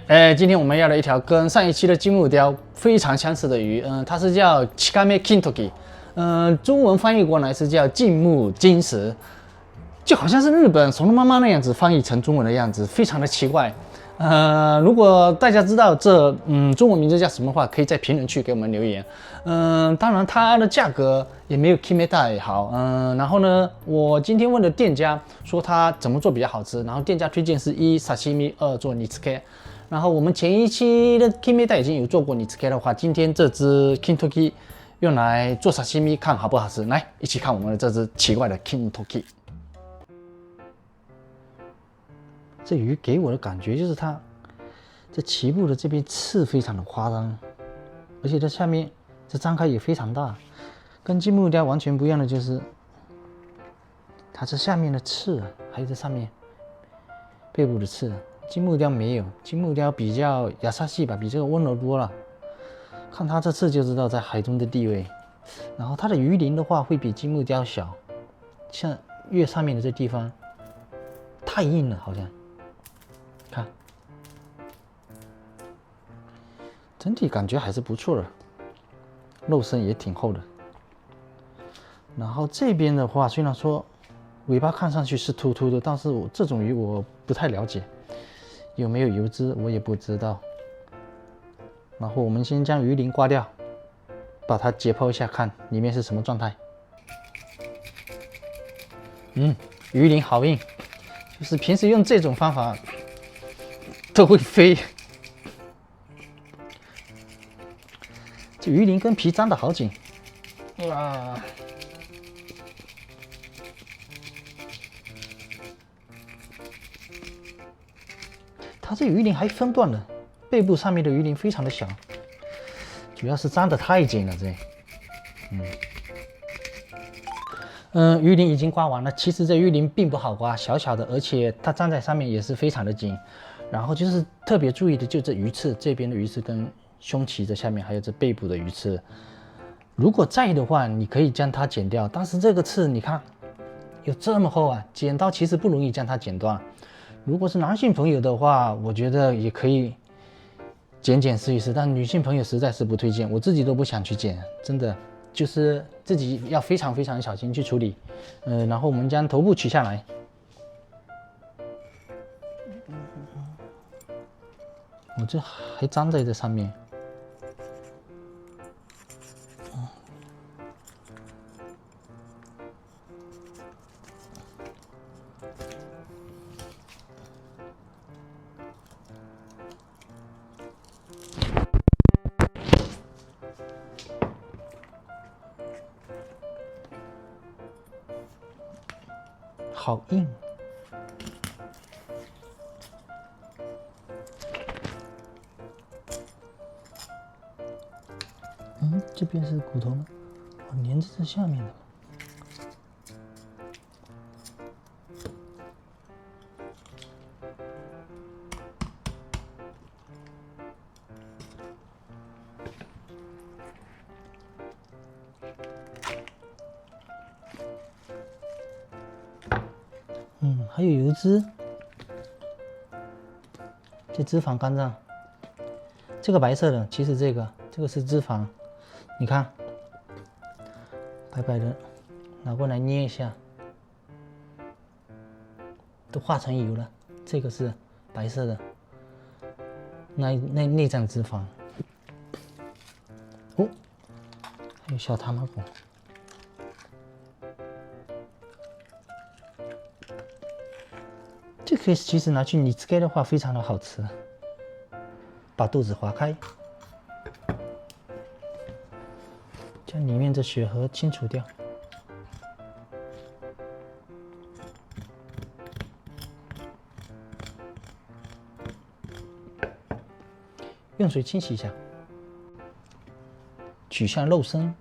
嗨，今天我们要了一条跟上一期的金木雕非常相似的鱼，它是叫 Chikame Kintoki，中文翻译过来是叫静木金石，就好像是日本怂的妈妈那样子翻译成中文的样子，非常的奇怪。如果大家知道这中文名字叫什么话，可以在评论区给我们留言。当然它的价格也没有 Kimeta 好。然后呢，我今天问了店家，说它怎么做比较好吃，然后店家推荐是1 sashimi 2做 nitsuke。然后我们前一期的 Kimeta 已经有做过 nitsuke 的话，今天这只 Kintoki 用来做 sashimi 看好不好吃？来，一起看我们的这只奇怪的 Kintoki。这鱼给我的感觉就是它这鳍部的这边刺非常的夸张，而且它下面这张开也非常大，跟金木雕完全不一样的就是它这下面的刺，还有这上面背部的刺，金木雕没有，金木雕比较亚萨系吧，比这个温柔多了。看它这刺就知道在海中的地位。然后它的鱼鳞的话会比金木雕小，像越上面的这地方太硬了，好像。看，整体感觉还是不错的，肉身也挺厚的。然后这边的话，虽然说尾巴看上去是凸凸的，但是这种鱼我不太了解，有没有油脂我也不知道。然后我们先将鱼鳞刮掉，把它解剖一下，看里面是什么状态。鱼鳞好硬，就是平时用这种方法都会飞。这鱼鳞跟皮粘得好紧，哇！它这鱼鳞还分段了，背部上面的鱼鳞非常的小，主要是粘得太紧了这。鱼鳞已经刮完了，其实这鱼鳞并不好刮，小小的，而且它粘在上面也是非常的紧。然后就是特别注意的，就这鱼刺这边的鱼刺跟胸鳍这下面还有这背部的鱼刺，如果在意的话，你可以将它剪掉。但是这个刺你看有这么厚啊，剪刀其实不容易将它剪断。如果是男性朋友的话，我觉得也可以剪试一试，但女性朋友实在是不推荐，我自己都不想去剪，真的。就是自己要非常小心去处理，然后我们将头部取下来，我这还粘在这上面，好硬。这边是骨头吗？连着这下面的。还有油脂，这脂肪肝脏，这个白色的，其实这个是脂肪，你看，白白的，拿过来捏一下，都化成油了。这个是白色的，内脏脂肪。哦，还有小汤马果。这可以其实拿去nitsuke的话，非常的好吃。把肚子划开，将里面的血核清除掉。用水清洗一下，取下肉身。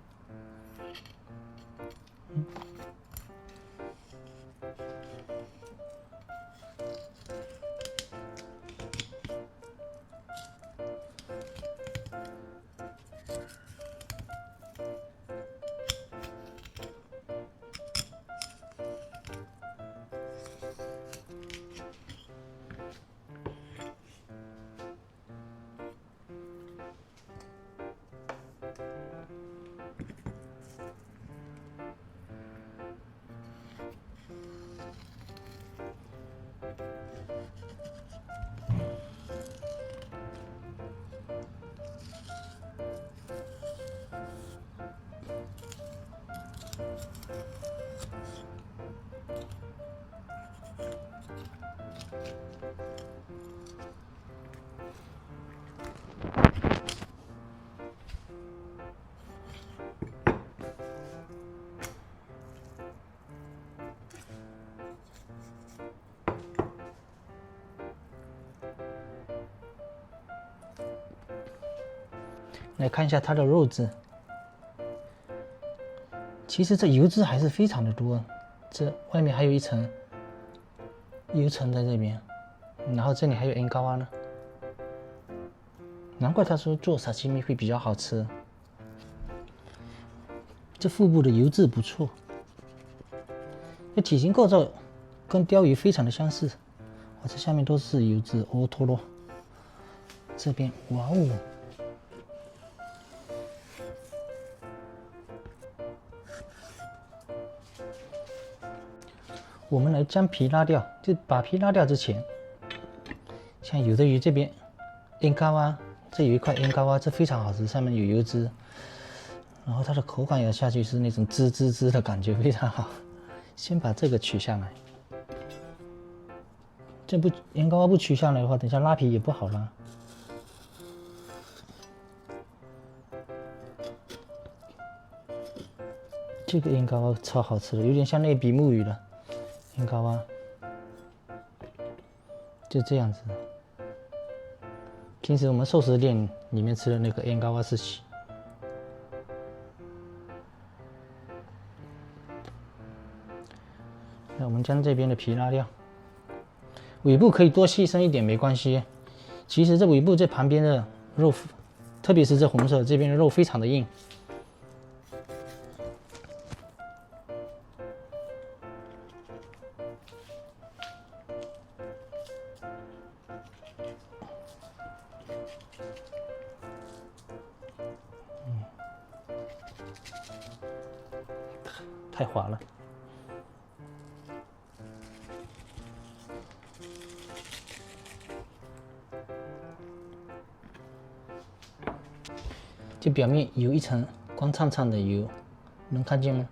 来看一下它的肉质，其实这油脂还是非常的多，这外面还有一层油层在这边，然后这里还有 N 高蛙呢，难怪他说做沙西米会比较好吃。这腹部的油质不错，这体型构造跟鲷鱼非常的相似。哇，这下面都是油脂，哦陀螺。这边，哇哦！我们来将皮拉掉，就把皮拉掉之前，像有的鱼这边 N 高蛙，这有一块 N 高蛙，这非常好吃，上面有油脂。然后它的口感咬下去是那种滋滋滋的感觉，非常好。先把这个取下来，这不盐膏不取下来的话，等下拉皮也不好拉。这个盐膏超好吃的，有点像那比目鱼了。盐膏蛙就这样子。平时我们寿司店里面吃的那个盐膏蛙是洗。那我们将这边的皮拉掉，尾部可以多牺牲一点没关系。其实这尾部这旁边的肉，特别是这红色这边的肉非常的硬。太滑了。这表面有一层光灿灿的油，能看见吗？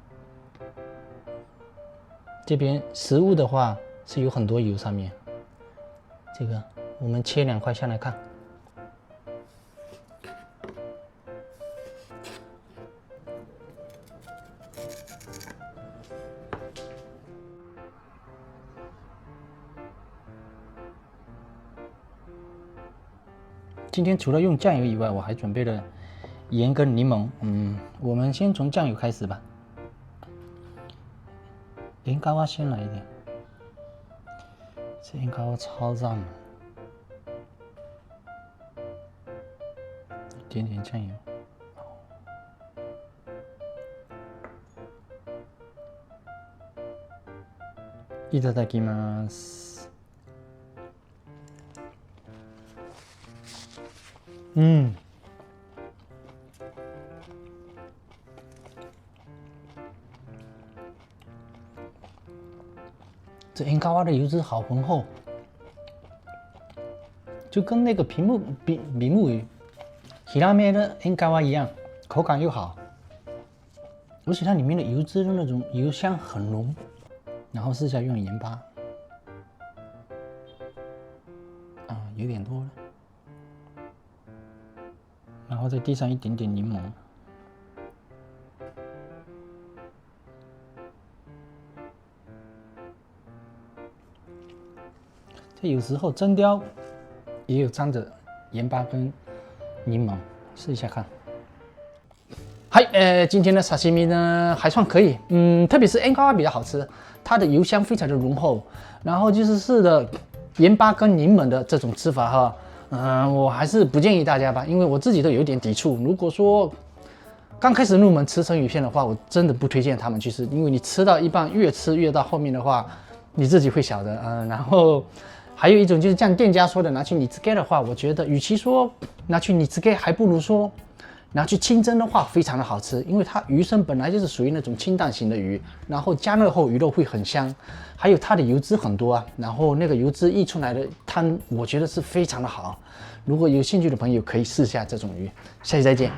这边食物的话是有很多油上面。这个我们切2块下来看。今天除了用酱油以外，我还准备了盐跟柠檬。我们先从酱油开始吧。盐膏蛙先来一点，这盐膏蛙超赞的。一点点酱油。いただきます。这盐膏蛙的油脂好浑厚，就跟那个比目鱼、ヒラメ的塩膏蛙一样，口感又好，而且它里面的油脂的那种油香很浓。然后试下用盐巴，有点多了。然后再滴上一点点柠檬。这有时候蒸鲷也有沾着盐巴跟柠檬，试一下看。嗨，今天的沙西米呢还算可以，特别是 N 膏蛙比较好吃，它的油香非常的浓厚，然后就是试的盐巴跟柠檬的这种吃法哈，我还是不建议大家吧，因为我自己都有点抵触。如果说刚开始入门吃生鱼片的话，我真的不推荐他们去吃，因为你吃到一半越吃越到后面的话，你自己会晓得，然后还有一种就是像店家说的拿去煮漬け的话，我觉得与其说拿去煮漬け，还不如说拿去清蒸的话非常的好吃，因为它鱼身本来就是属于那种清淡型的鱼，然后加热后鱼肉会很香，还有它的油脂很多啊，然后那个油脂溢出来的汤，我觉得是非常的好。如果有兴趣的朋友可以试下这种鱼，下期再见。